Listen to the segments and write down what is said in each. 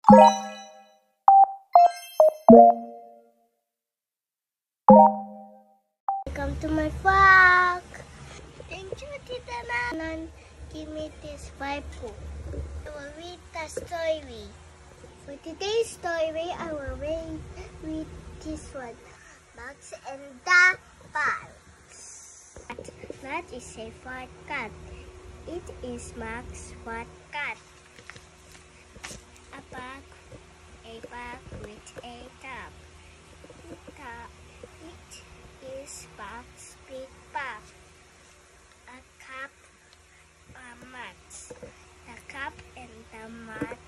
Welcome to my vlog. Thank you, Tita Nanan. Give me this Bible. I will read the story. For today's story, I will read this one. Max and the Box. That is a fat cat. It is Max fat cat. A bag with a top. It is Max big bag. A cup, a mat. The cup and the mat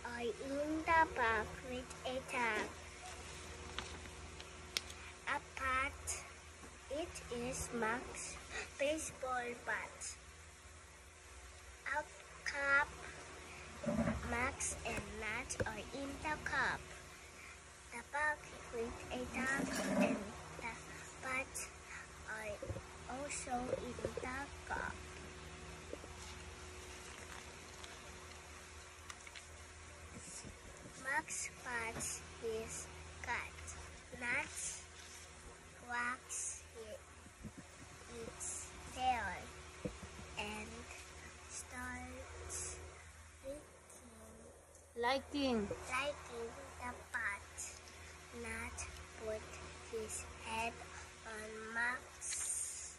are in the bag with a tag. A bat, it is Max baseball bat. A cup, Max and Nat are in the cup. The bag with a tag and the bat are also in the cup. Max bat is cat. Nat wax its tail and starts Lighting. the pot. Nat put his head on Max's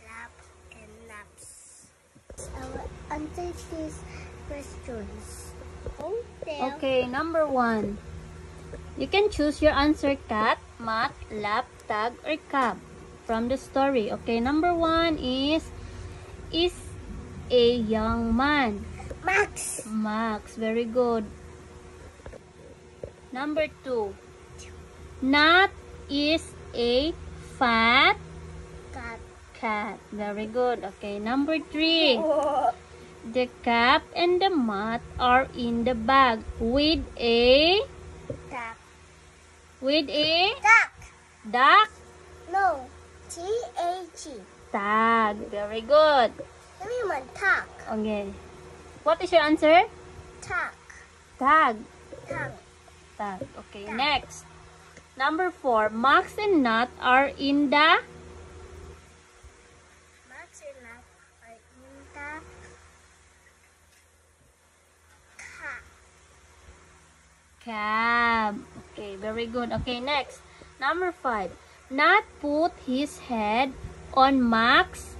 lap and naps. I will answer these questions. Okay, number 1. You can choose your answer: cat, mat, lap, tag, or cup from the story. Okay, number 1 is a young man. Max. Max, very good. Number 2. Nat is a fat cat. Very good. Okay, number 3. The cap and the mat are in the bag with a duck. No. T-A-G. Tag. Very good. Tag. Okay. What is your answer? Tag. Tag. Tag. Tag. Okay, next. Number 4. Max and Nat are in the Max and Nat are in the cab. Okay, very good. Okay, next. Number 5. Nat put his head on Max's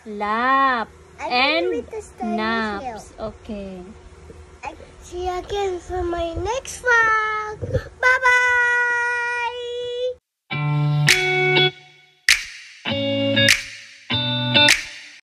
lap and naps. Okay. See you again for my next vlog. Bye bye.